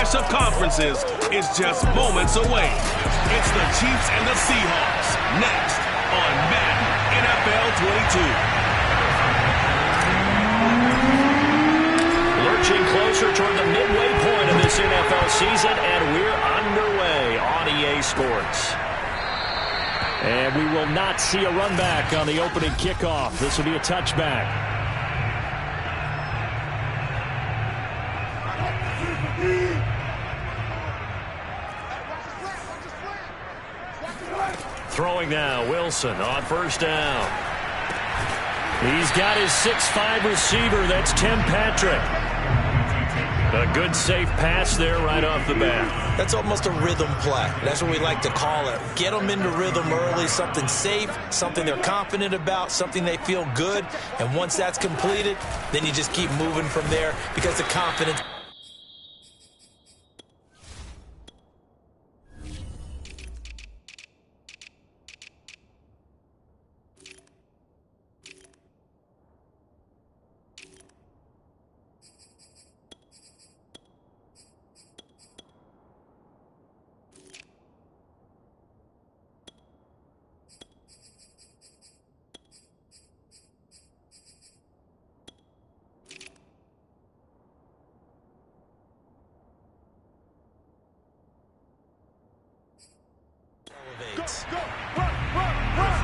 clash of conferences is just moments away. It's the Chiefs and the Seahawks next on Madden NFL 22. Lurching closer toward the midway point of this NFL season, and we're underway on EA Sports. And we will not see a run back on the opening kickoff. This will be a touchback. Throwing now, Wilson on first down. He's got his 6'5" receiver. That's Tim Patrick. A good, safe pass there right off the bat. That's almost a rhythm play. That's what we like to call it. Get them into rhythm early, something safe, something they're confident about, something they feel good. And once that's completed, then you just keep moving from there because the confidence. Go, run, run, run.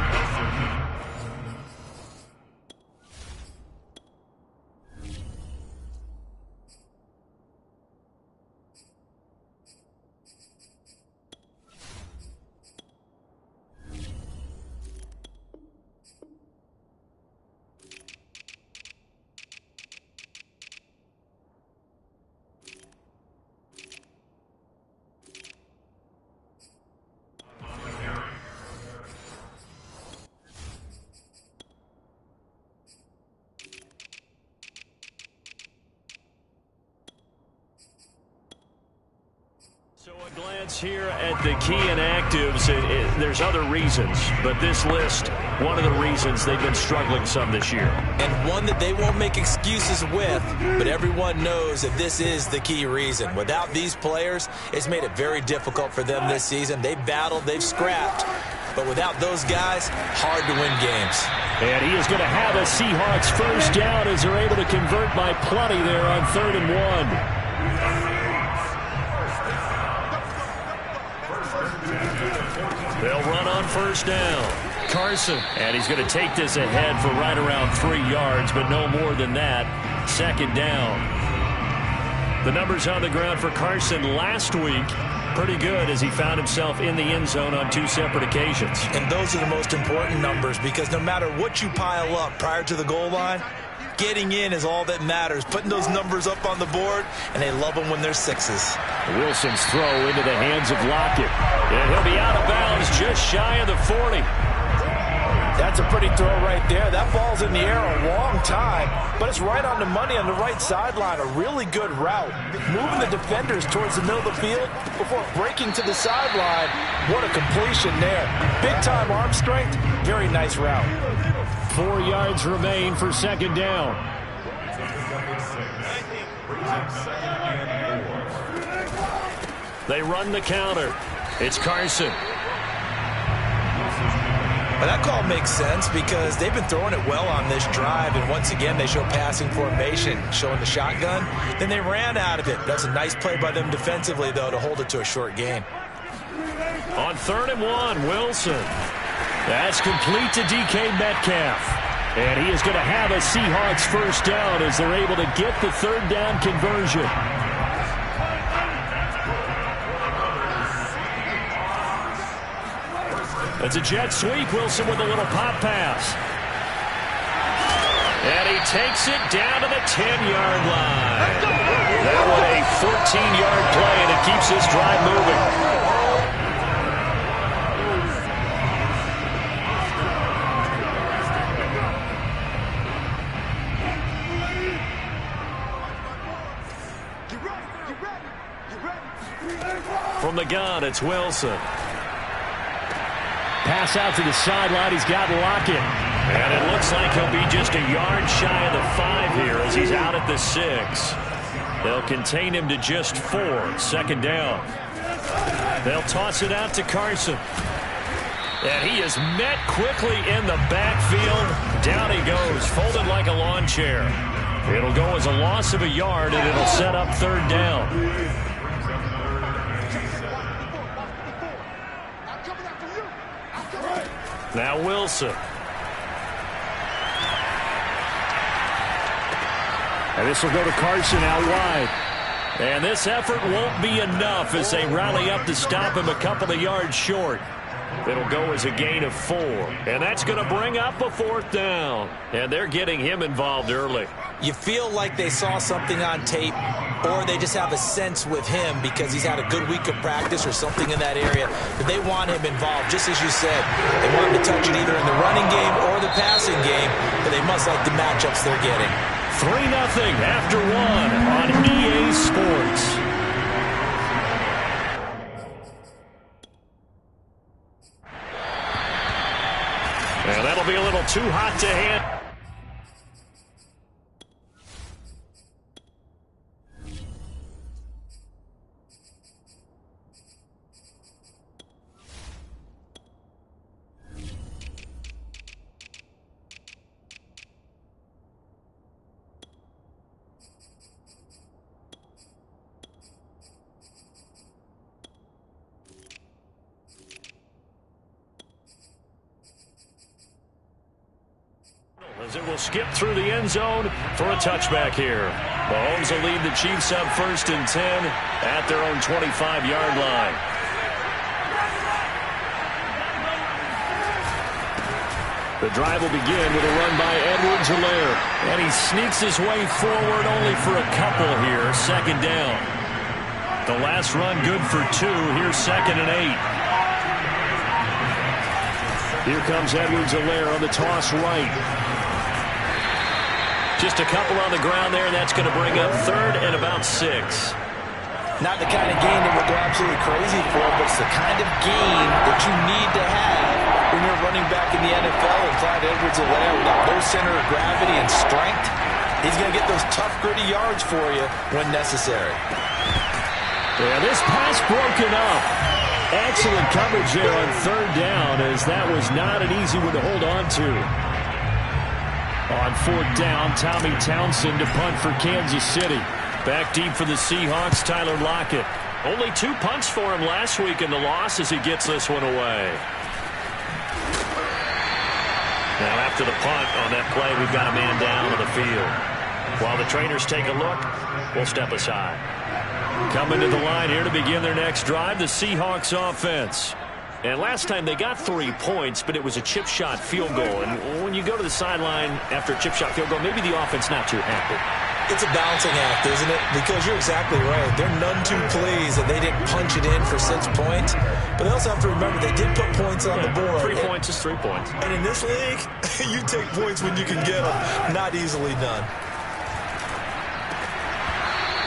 So a glance here at the key inactives. There's other reasons, but this list, one of the reasons they've been struggling some this year. And one that they won't make excuses with, but everyone knows that this is the key reason. Without these players, it's made it very difficult for them this season. They've battled, they've scrapped, but without those guys, hard to win games. And he is going to have a Seahawks first down as they're able to convert by plenty there on 3rd and 1. They'll run on first down. Carson, and he's going to take this ahead for right around 3 yards, but no more than that. 2nd down. The numbers on the ground for Carson last week, pretty good as he found himself in the end zone on 2 separate occasions. And those are the most important numbers because no matter what you pile up prior to the goal line, getting in is all that matters. Putting those numbers up on the board, and they love them when they're 6s. Wilson's throw into the hands of Lockett. And he'll be out of bounds just shy of the 40. That's a pretty throw right there. That ball's in the air a long time, but it's right on the money on the right sideline. A really good route. Moving the defenders towards the middle of the field before breaking to the sideline. What a completion there. Big-time arm strength. Very nice route. 4 yards remain for 2nd down. They run the counter. It's Carson. Well, that call makes sense because they've been throwing it well on this drive, and once again they show passing formation, showing the shotgun. Then they ran out of it. That's a nice play by them defensively, though, to hold it to a short gain. On 3rd and 1, Wilson. That's complete to DK Metcalf. And he is going to have a Seahawks first down as they're able to get the 3rd down conversion. It's a jet sweep. Wilson with a little pop pass. And he takes it down to the 10-yard line. That was a 14-yard play, and it keeps this drive moving. From the gun, it's Wilson. Pass out to the sideline. He's got Lockett. And it looks like he'll be just a yard shy of the 5 here as he's out at the 6. They'll contain him to just 4. 2nd down. They'll toss it out to Carson. And he is met quickly in the backfield. Down he goes, folded like a lawn chair. It'll go as a loss of a yard, and it'll set up 3rd down. Now Wilson. And this will go to Carson out wide. And this effort won't be enough as they rally up to stop him a couple of yards short. It'll go as a gain of 4. And that's going to bring up a 4th down. And they're getting him involved early. You feel like they saw something on tape, or they just have a sense with him because he's had a good week of practice or something in that area that they want him involved. Just as you said, they want him to touch it either in the running game or the passing game, but they must like the matchups they're getting. 3-0 after 1 on EA Sports. And that'll be a little too hot to handle. As it will skip through the end zone for a touchback here. Mahomes will lead the Chiefs up 1st and 10 at their own 25-yard line. The drive will begin with a run by Edwards-Helaire. And he sneaks his way forward only for a couple here. 2nd down. The last run good for 2. Here's 2nd and 8. Here comes Edwards-Helaire on the toss right. Just a couple on the ground there, and that's going to bring up 3rd and about 6. Not the kind of gain that we'll go absolutely crazy for, but it's the kind of gain that you need to have when you're running back in the NFL. And Clyde Edwards-Helaire, with that low center of gravity and strength, he's going to get those tough, gritty yards for you when necessary. Yeah, this pass broken up. Excellent coverage there on 3rd down, as that was not an easy one to hold on to. On 4th down, Tommy Townsend to punt for Kansas City. Back deep for the Seahawks, Tyler Lockett. Only 2 punts for him last week in the loss as he gets this one away. Now after the punt on that play, we've got a man down on the field. While the trainers take a look, we'll step aside. Coming to the line here to begin their next drive, the Seahawks offense. And last time they got 3 points, but it was a chip shot field goal. And when you go to the sideline after a chip shot field goal, maybe the offense not too happy. It's a balancing act, isn't it? Because you're exactly right. They're none too pleased that they didn't punch it in for 6 points. But they also have to remember they did put points on the board. 3 points is 3 points. And in this league, you take points when you can get them. Not easily done.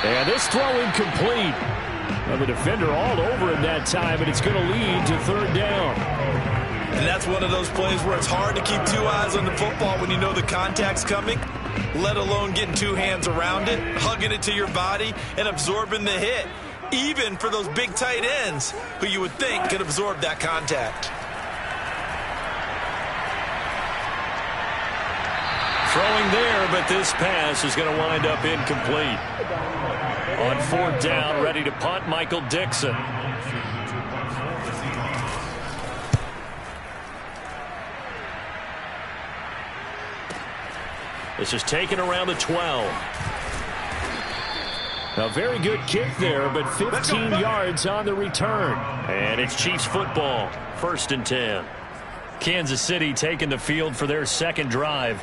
And this throw incomplete. Well, the defender all over him that time, and it's going to lead to 3rd down. And that's one of those plays where it's hard to keep 2 eyes on the football when you know the contact's coming, let alone getting 2 hands around it, hugging it to your body, and absorbing the hit, even for those big tight ends who you would think could absorb that contact. Throwing there, but this pass is going to wind up incomplete. On 4th down, ready to punt, Michael Dixon. This is taken around the 12. A very good kick there, but 15 yards on the return. And it's Chiefs football, 1st and 10. Kansas City taking the field for their 2nd drive.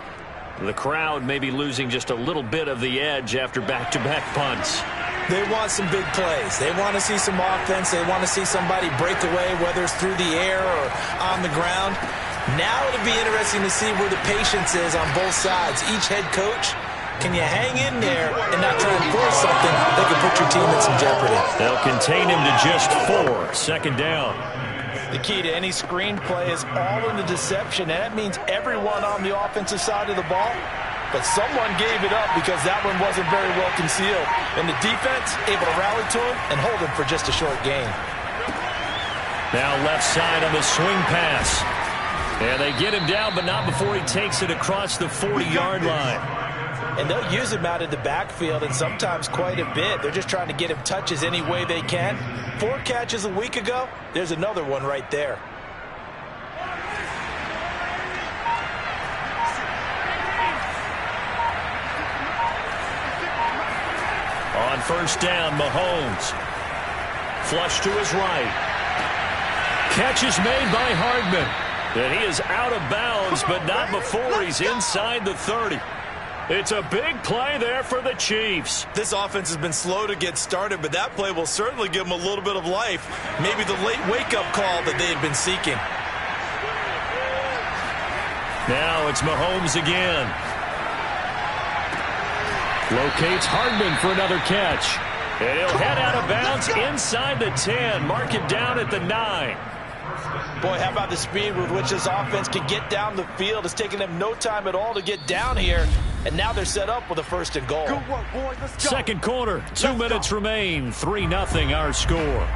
The crowd may be losing just a little bit of the edge after back-to-back punts. They want some big plays. They want to see some offense. They want to see somebody break away, whether it's through the air or on the ground. Now it'll be interesting to see where the patience is on both sides. Each head coach, can you hang in there and not try and force something that could put your team in some jeopardy? They'll contain him to just 4. 2nd down. The key to any screen play is all in the deception, and that means everyone on the offensive side of the ball but someone gave it up because that one wasn't very well concealed. And the defense able to rally to him and hold him for just a short gain. Now left side on the swing pass. And they get him down, but not before he takes it across the 40-yard line. And they'll use him out in the backfield, and sometimes quite a bit. They're just trying to get him touches any way they can. 4 catches a week ago, there's another one right there. On first down, Mahomes. Flush to his right. Catch is made by Hardman. And he is out of bounds, but not before he's inside the 30. It's a big play there for the Chiefs. This offense has been slow to get started, but that play will certainly give them a little bit of life. Maybe the late wake-up call that they had been seeking. Now it's Mahomes again. Locates Hardman for another catch. And he'll head out of bounds inside the 10. Mark him down at the 9. Boy, how about the speed with which this offense can get down the field? It's taken them no time at all to get down here, and now they're set up with a 1st and goal. Good work, boys. Let's go. Second quarter, 2 minutes remain. 3-0 our score.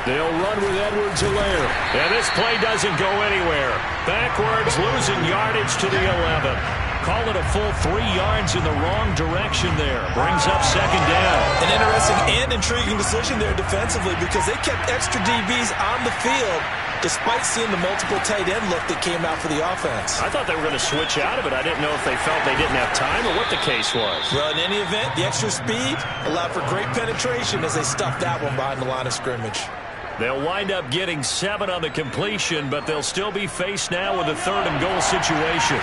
They'll run with Edwards-Helaire. And this play doesn't go anywhere. Backwards, losing yardage to the 11. Call it a full 3 yards in the wrong direction there. Brings up second down. An interesting and intriguing decision there defensively because they kept extra DBs on the field despite seeing the multiple tight end look that came out for the offense. I thought they were going to switch out of it. I didn't know if they felt they didn't have time or what the case was. Well, in any event, the extra speed allowed for great penetration as they stuffed that one behind the line of scrimmage. They'll wind up getting 7 on the completion, but they'll still be faced now with a 3rd and goal situation.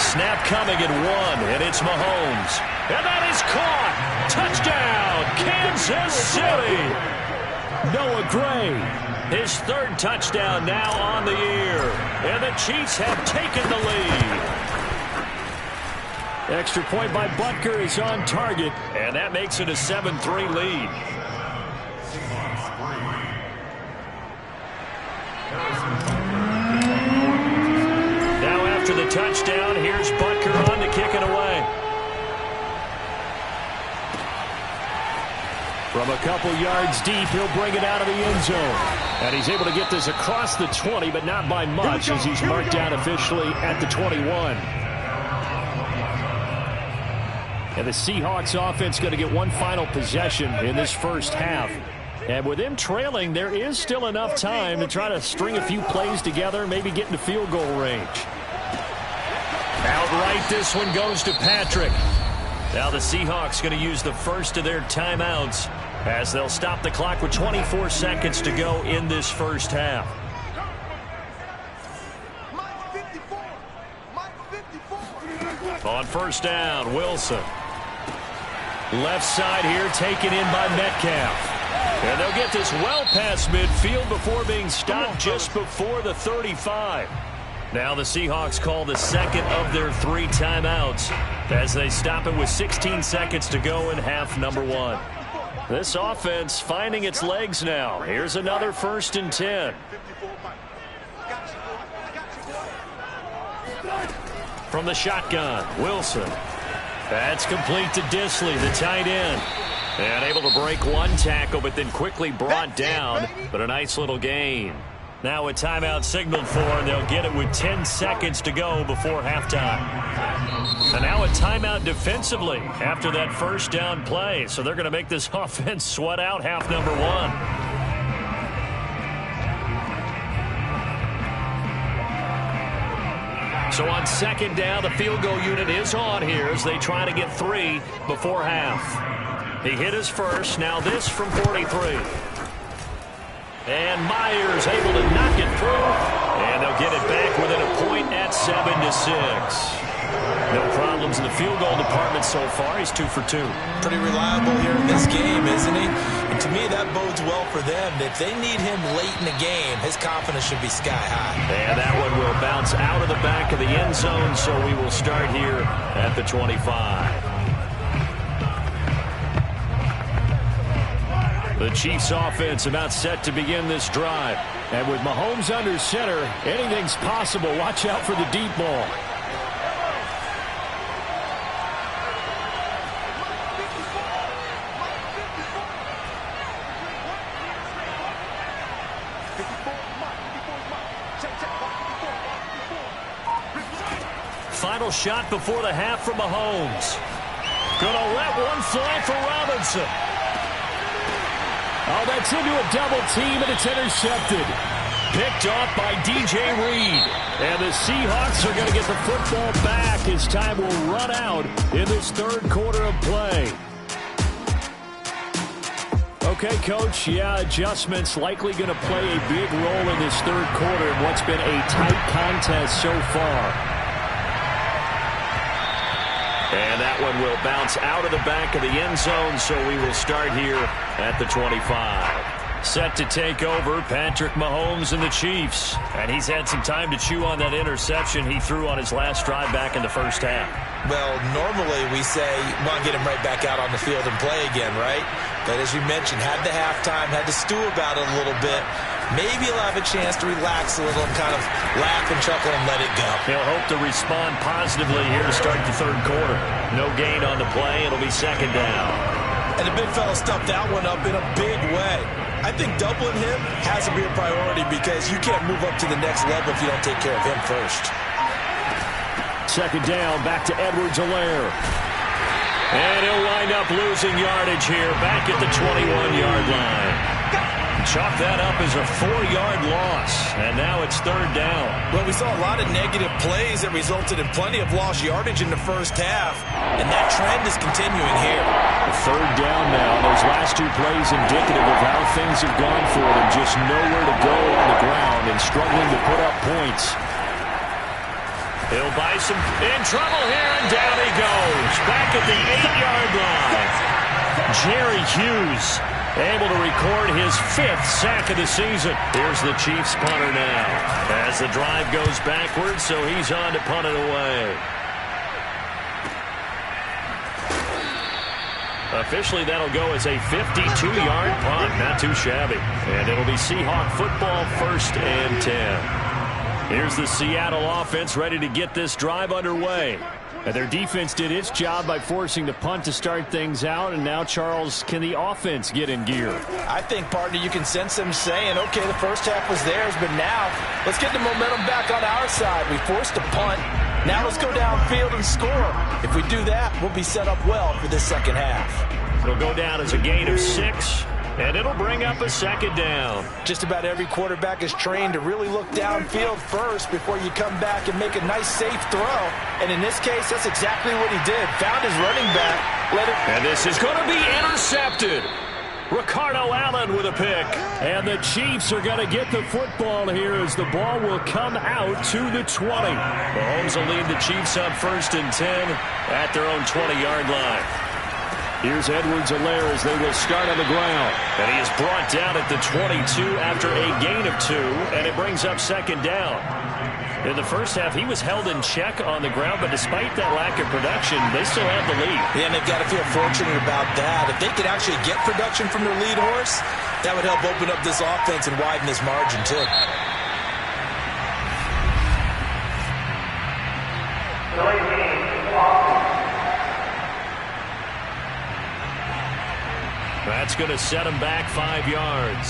Snap coming at 1, and it's Mahomes. And that is caught. Touchdown, Kansas City. Noah Gray, his 3rd touchdown now on the year. And the Chiefs have taken the lead. Extra point by Butker is on target, and that makes it a 7-3 lead. Now after the touchdown, here's Butker on to kick it away. From a couple yards deep, he'll bring it out of the end zone. And he's able to get this across the 20, but not by much as he's marked down officially at the 21. And the Seahawks offense going to get one final possession in this first half. And with them trailing, there is still enough time to try to string a few plays together, maybe get into field goal range. Outright, this one goes to Patrick. Now the Seahawks going to use the first of their timeouts as they'll stop the clock with 24 seconds to go in this first half. On first down, Wilson. Left side here taken in by Metcalf. And they'll get this well past midfield before being stopped just before the 35. Now the Seahawks call the second of their 3 timeouts as they stop it with 16 seconds to go in half number 1. This offense finding its legs now. Here's another 1st and 10. From the shotgun, Wilson. That's complete to Disley, the tight end. And able to break one tackle, but then quickly brought down. But a nice little gain. Now a timeout signaled for, and they'll get it with 10 seconds to go before halftime. And now a timeout defensively after that first down play. So they're going to make this offense sweat out half number 1. So on second down, the field goal unit is on here as they try to get 3 before half. He hit his first. Now this from 43. And Myers able to knock it through. And they'll get it back within a point at 7-6. No problems in the field goal department so far. He's 2 for 2. Pretty reliable here in this game, isn't he? And to me, that bodes well for them. If they need him late in the game, his confidence should be sky high. And that one will bounce out of the back of the end zone, so we will start here at the 25. The Chiefs offense about set to begin this drive. And with Mahomes under center, anything's possible. Watch out for the deep ball. Final shot before the half from Mahomes. Gonna let one fly for Robinson. Oh, that's into a double team, and it's intercepted. Picked off by DJ Reed. And the Seahawks are going to get the football back as time will run out in this third quarter of play. Okay, Coach, yeah, adjustments likely going to play a big role in this third quarter in what's been a tight contest so far. And that one will bounce out of the back of the end zone, so we will start here at the 25. Set to take over, Patrick Mahomes and the Chiefs. And he's had some time to chew on that interception he threw on his last drive back in the first half. Well, normally we say, well, get him right back out on the field and play again, right? But as you mentioned, had the halftime, had to stew about it a little bit. Maybe he'll have a chance to relax a little and kind of laugh and chuckle and let it go. He'll hope to respond positively here to start the third quarter. No gain on the play. It'll be second down. And the big fella stuffed that one up in a big way. I think doubling him has to be a priority because you can't move up to the next level if you don't take care of him first. Second down, back to Edwards-Helaire. And he'll wind up losing yardage here, back at the 21-yard line. Chalk that up as a 4-yard loss, and now it's third down. Well, we saw a lot of negative plays that resulted in plenty of lost yardage in the first half, and that trend is continuing here. Third down now. Those last two plays indicative of how things have gone for them. Just nowhere to go on the ground and struggling to put up points. He'll buy some in trouble here, and down he goes. Back at the 8-yard line. Jerry Hughes able to record his 5th sack of the season. Here's the Chiefs punter now. As the drive goes backwards, so he's on to punt it away. Officially, that'll go as a 52-yard punt. Not too shabby. And it'll be Seahawk football, 1st and 10. Here's the Seattle offense ready to get this drive underway. And their defense did its job by forcing the punt to start things out. And now, Charles, can the offense get in gear? I think, partner, you can sense them saying, okay, the first half was theirs, but now let's get the momentum back on our side. We forced a punt. Now let's go downfield and score. If we do that, we'll be set up well for this second half. It'll go down as a gain of 6. And it'll bring up a second down. Just about every quarterback is trained to really look downfield first before you come back and make a nice, safe throw. And in this case, that's exactly what he did. Found his running back. And this is going to be intercepted. Ricardo Allen with a pick. And the Chiefs are going to get the football here as the ball will come out to the 20. Mahomes will lead the Chiefs up 1st and 10 at their own 20-yard line. Here's Edwards-Helaire as they will start on the ground. And he is brought down at the 22 after a gain of 2, and it brings up second down. In the first half, he was held in check on the ground, but despite that lack of production, they still have the lead. Yeah, and they've got to feel fortunate about that. If they could actually get production from their lead horse, that would help open up this offense and widen this margin, too. That's going to set him back 5 yards.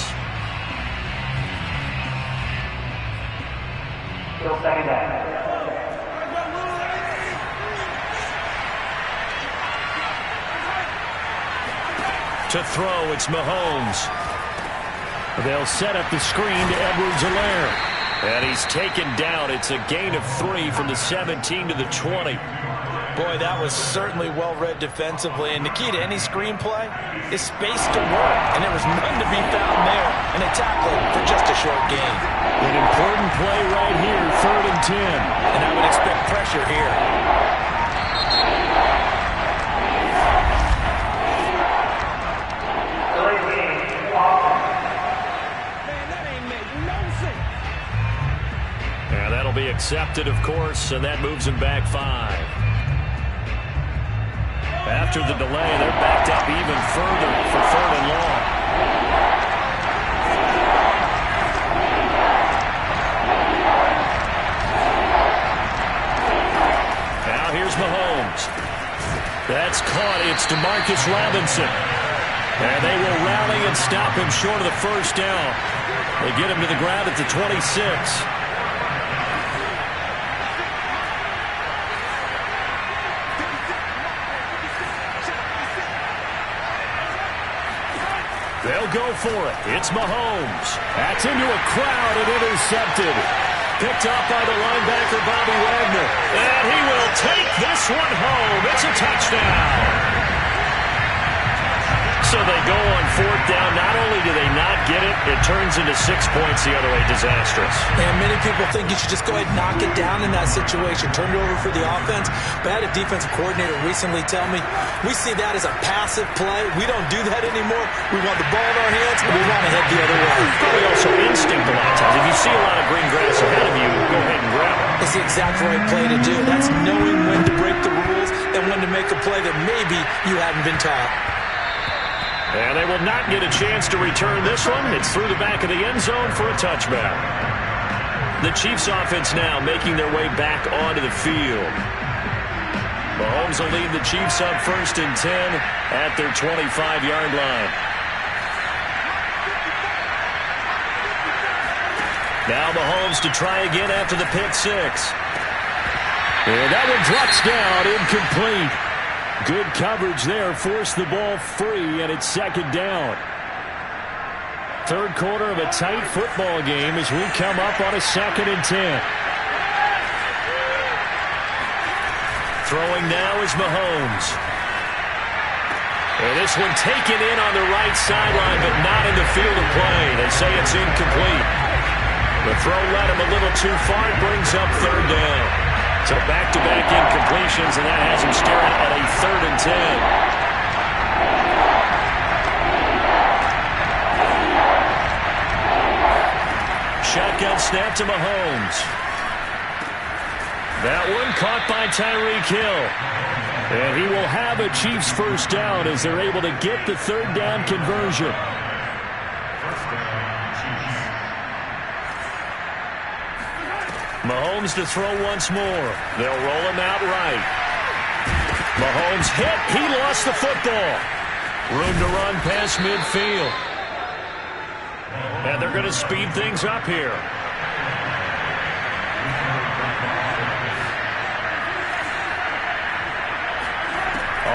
Still second down. To throw, it's Mahomes. They'll set up the screen to Edwards-Helaire. And he's taken down. It's a gain of 3 from the 17 to the 20. Boy, that was certainly well-read defensively. And the key to any screenplay is space to work. And there was none to be found there. And they tackled for just a short gain. An important play right here, 3rd and 10. And I would expect pressure here. intercepted, of course, and that moves him back 5. After the delay, they're backed up even further for 3rd and long. Now here's Mahomes. That's caught. It's DeMarcus Robinson. And they will rally and stop him short of the first down. They get him to the ground at the 26. They'll go for it. It's Mahomes. That's into a crowd and intercepted. Picked off by the linebacker, Bobby Wagner. And he will take this one home. It's a touchdown. So they go on 4th down. Not only do they not get it, it turns into 6 points the other way. Disastrous. And many people think you should just go ahead and knock it down in that situation. Turn it over for the offense. But I had a defensive coordinator recently tell me, we see that as a passive play. We don't do that anymore. We want the ball in our hands, and we want to head the other way. Probably also instinct a lot of times. If you see a lot of green grass ahead of you, go ahead and grab it. It's the exact right play to do. That's knowing when to break the rules and when to make a play that maybe you hadn't been taught. And they will not get a chance to return this one. It's through the back of the end zone for a touchback. The Chiefs offense now making their way back onto the field. Mahomes will lead the Chiefs up 1st and 10 at their 25-yard line. Now Mahomes to try again after the pick 6. And that one drops down, incomplete. Good coverage there, forced the ball free, and it's 2nd down. 3rd quarter of a tight football game as we come up on a 2nd and 10. Throwing now is Mahomes. And this one taken in on the right sideline, but not in the field of play. They say it's incomplete. The throw led him a little too far. It brings up 3rd down. So back-to-back incompletions, and that has him staring at a 3rd and 10. Shotgun snap to Mahomes. That one caught by Tyreek Hill. And he will have a Chiefs 1st down as they're able to get the 3rd down conversion. Mahomes to throw once more. They'll roll him out right. Mahomes hit. He lost the football. Room to run past midfield. And they're going to speed things up here.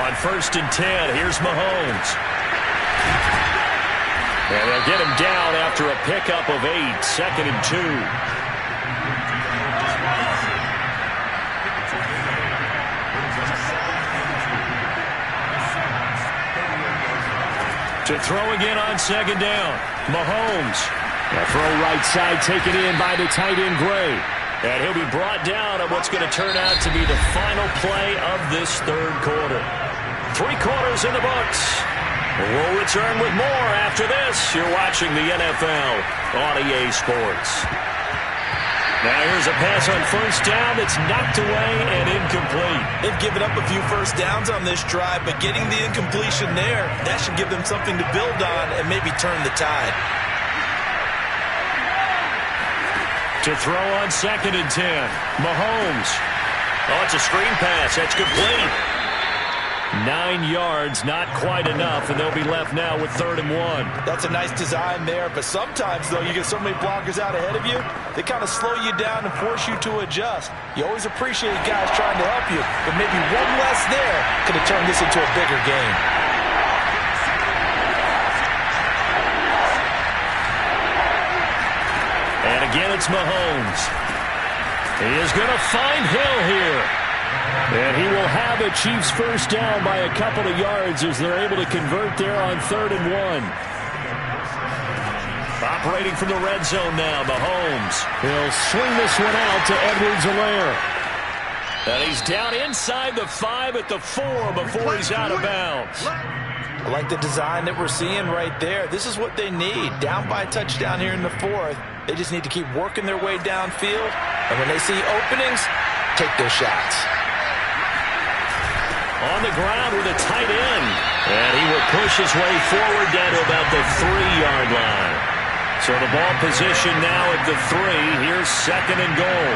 On 1st and 10, here's Mahomes. And they'll get him down after a pickup of 8. 2nd and 2. To throw again on 2nd down. Mahomes. A throw right side taken in by the tight end Gray. And he'll be brought down on what's going to turn out to be the final play of this 3rd quarter. 3 quarters in the books. We'll return with more after this. You're watching the NFL on EA Sports. Now here's a pass on 1st down that's knocked away and incomplete. They've given up a few 1st downs on this drive, but getting the incompletion there, that should give them something to build on and maybe turn the tide. To throw on 2nd and 10. Mahomes. Oh, it's a screen pass. That's complete. 9 yards, not quite enough, and they'll be left now with 3rd and 1. That's a nice design there, but sometimes, though, you get so many blockers out ahead of you, they kind of slow you down and force you to adjust. You always appreciate guys trying to help you, but maybe one less there could have turned this into a bigger game. And again, it's Mahomes. He is going to find Hill here. And he will have a Chiefs 1st down by a couple of yards as they're able to convert there on 3rd and 1. Operating from the red zone now, Mahomes. He'll swing this one out to Edwards-Helaire. And he's down inside the 5 at the 4 before he's out of bounds. I like the design that we're seeing right there. This is what they need. Down by a touchdown here in the fourth. They just need to keep working their way downfield. And when they see openings, take those shots. On the ground with a tight end. And he will push his way forward down to about the 3-yard line. So the ball position now at the 3. Here's second and goal.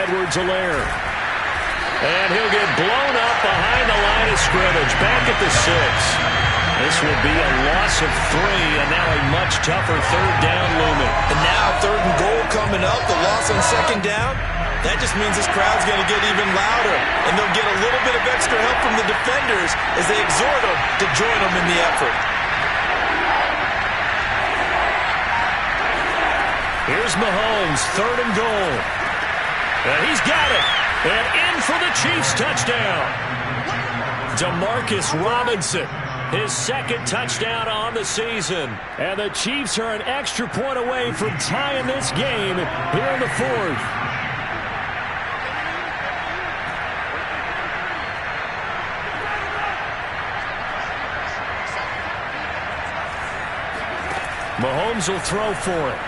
Edwards-Helaire. And he'll get blown up behind the line of scrimmage. Back at the 6. This will be a loss of 3, and now a much tougher third down looming. And now third and goal coming up. The loss on second down. That just means this crowd's going to get even louder. And they'll get a little bit of extra help from the defenders as they exhort them to join them in the effort. Here's Mahomes, third and goal. And he's got it. And in for the Chiefs touchdown. Demarcus Robinson, his second touchdown on the season. And the Chiefs are an extra point away from tying this game here in the fourth. Mahomes will throw for it.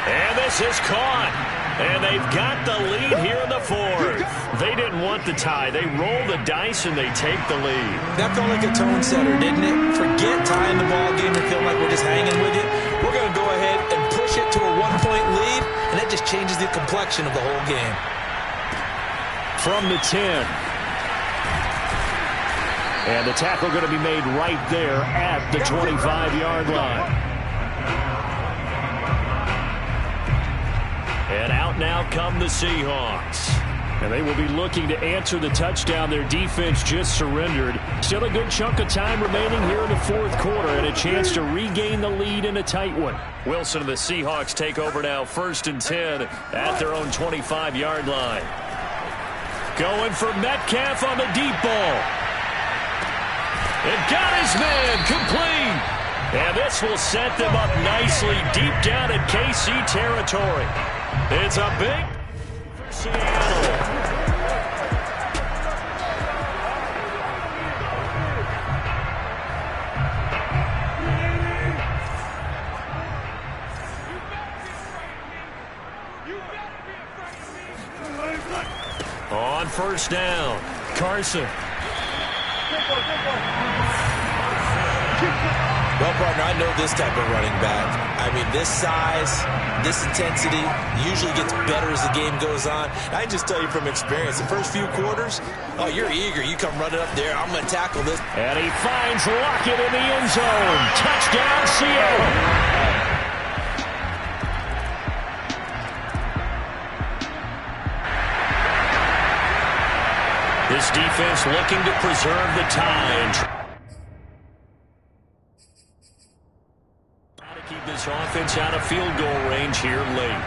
And this is caught. And they've got the lead here in the fourth. They didn't want the tie. They roll the dice and they take the lead. That felt like a tone setter, didn't it? Forget tying the ball game and feeling like we're just hanging with you. We're going to go ahead and push it to a 1-point lead, and that just changes the complexion of the whole game. From the 10. And the tackle going to be made right there at the 25-yard line. And out now come the Seahawks. And they will be looking to answer the touchdown their defense just surrendered. Still a good chunk of time remaining here in the fourth quarter and a chance to regain the lead in a tight one. Wilson and the Seahawks take over now, 1st and 10 at their own 25-yard line. Going for Metcalf on the deep ball. And got his man complete. And this will set them up nicely deep down in KC territory. It's a big for Seattle. On first down, Carson. Well, partner, I know this type of running back. I mean, this size, this intensity usually gets better as the game goes on. I can just tell you from experience, the first few quarters, oh, you're eager. You come running up there. I'm going to tackle this. And he finds Lockett in the end zone. Touchdown, Seattle. This defense looking to preserve the tie. Keep this offense out of field goal range here late.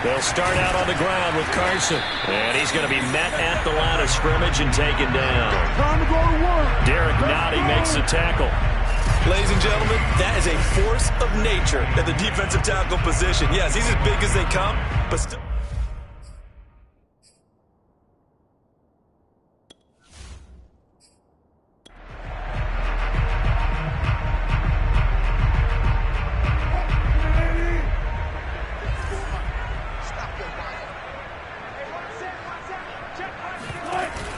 They'll start out on the ground with Carson. And he's going to be met at the line of scrimmage and taken down. Time to go to work. Derek Nottie makes the tackle. Ladies and gentlemen, that is a force of nature at the defensive tackle position. Yes, he's as big as they come, but still.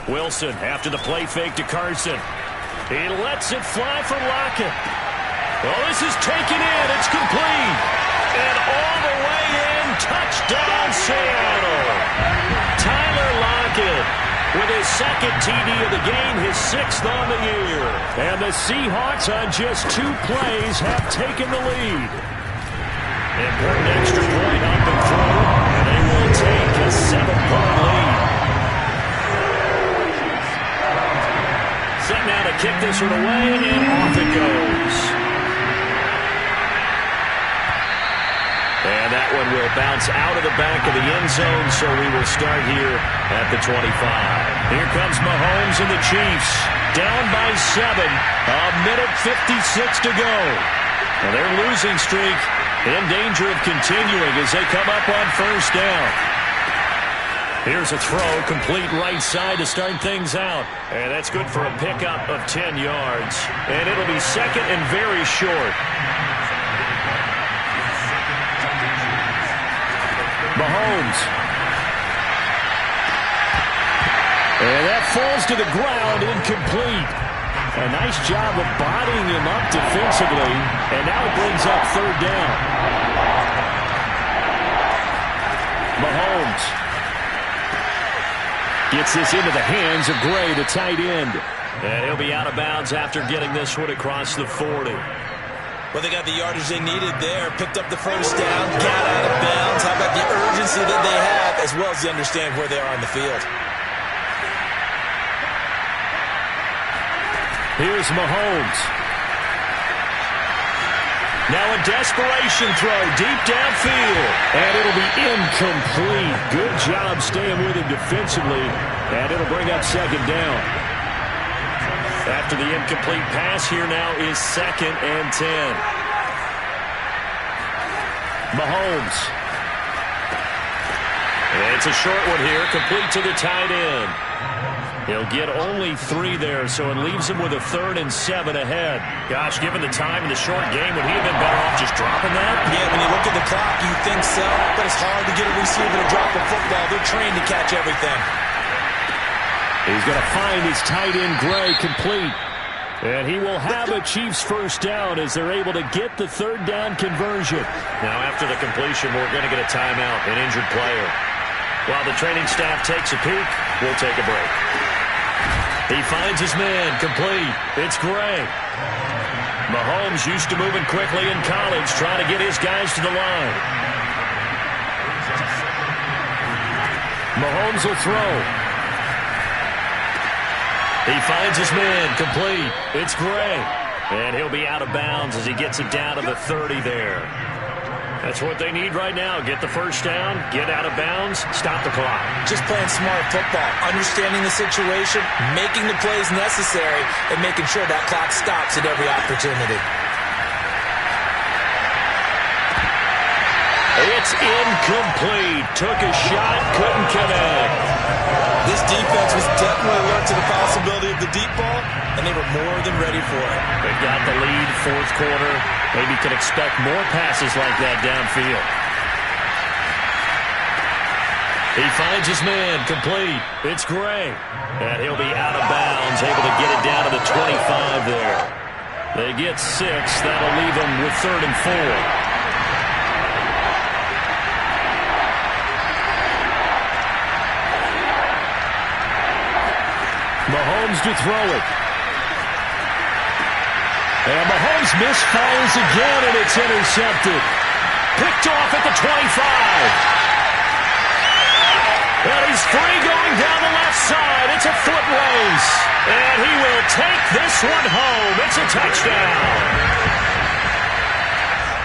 Wilson after the play fake to Carson. He lets it fly for Lockett. Oh, this is taken in. It's complete. And all the way in. Touchdown, Seattle. Tyler Lockett with his second TD of the game, his 6th on the year. And the Seahawks on just 2 plays have taken the lead. Important extra point up and through. And they will take a 7-point lead. Set now to kick this one away, and off it goes. And that one will bounce out of the back of the end zone, so we will start here at the 25. Here comes Mahomes and the Chiefs. Down by 7. A minute 56 to go. Well, their losing streak in danger of continuing as they come up on first down. Here's a throw, complete right side to start things out. And that's good for a pickup of 10 yards. And it'll be second and very short. Mahomes. And that falls to the ground, incomplete. A nice job of bodying him up defensively. And now it brings up third down. Mahomes gets this into the hands of Gray, the tight end. And he'll be out of bounds after getting this one across the 40. Well, they got the yardage they needed there. Picked up the first down, got out of bounds. How about the urgency that they have, as well as they understand where they are on the field. Here's Mahomes. Now a desperation throw deep downfield. And it'll be incomplete. Good job staying with him defensively. And it'll bring up second down. After the incomplete pass, here now is second and 10. Mahomes. And it's a short one here, complete to the tight end. He'll get only 3 there, so it leaves him with a 3rd and 7 ahead. Gosh, given the time in the short game, would he have been better off just dropping that? Yeah, when you look at the clock, you think so, but it's hard to get a receiver to drop a football. They're trained to catch everything. He's going to find his tight end, Gray, complete. And he will have a Chiefs first down as they're able to get the third down conversion. Now, after the completion, we're going to get a timeout, an injured player. While the training staff takes a peek, we'll take a break. He finds his man, complete. It's Gray. Mahomes used to moving quickly in college, trying to get his guys to the line. Mahomes will throw. He finds his man, complete. It's Gray. And he'll be out of bounds as he gets it down to the 30 there. That's what they need right now. Get the first down, get out of bounds, stop the clock. Just playing smart football, understanding the situation, making the plays necessary, and making sure that clock stops at every opportunity. It's incomplete. Took a shot, couldn't connect. This defense was definitely alert to the possibility of the deep ball, and they were more than ready for it. They've got the lead, fourth quarter. Maybe could expect more passes like that downfield. He finds his man, complete. It's Gray. And he'll be out of bounds, able to get it down to the 25 there. They get 6. That'll leave them with 3rd and 4. Mahomes to throw it. And Mahomes misfires again, and it's intercepted. Picked off at the 25. And he's free going down the left side. It's a foot race. And he will take this one home. It's a touchdown.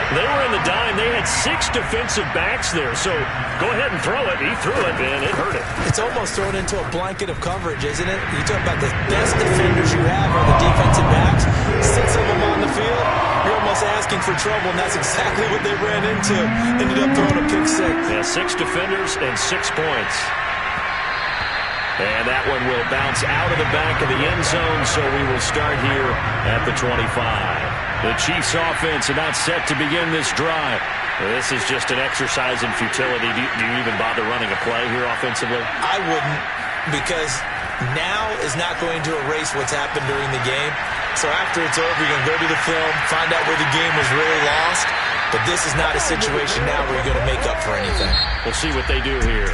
They were in the dime. They had 6 defensive backs there. So go ahead and throw it. He threw it, and it hurt it. It's almost thrown into a blanket of coverage, isn't it? You talk about the best defenders you have are the defensive backs. 6 of them on the field. You're almost asking for trouble, and that's exactly what they ran into. Ended up throwing a pick 6. Yeah, 6 defenders and 6 points. And that one will bounce out of the back of the end zone, so we will start here at the 25. The Chiefs offense are not set to begin this drive. This is just an exercise in futility. Do you even bother running a play here offensively? I wouldn't, because now is not going to erase what's happened during the game. So after it's over, you're going to go to the film, find out where the game was really lost. But this is not a situation now where you're going to make up for anything. We'll see what they do here.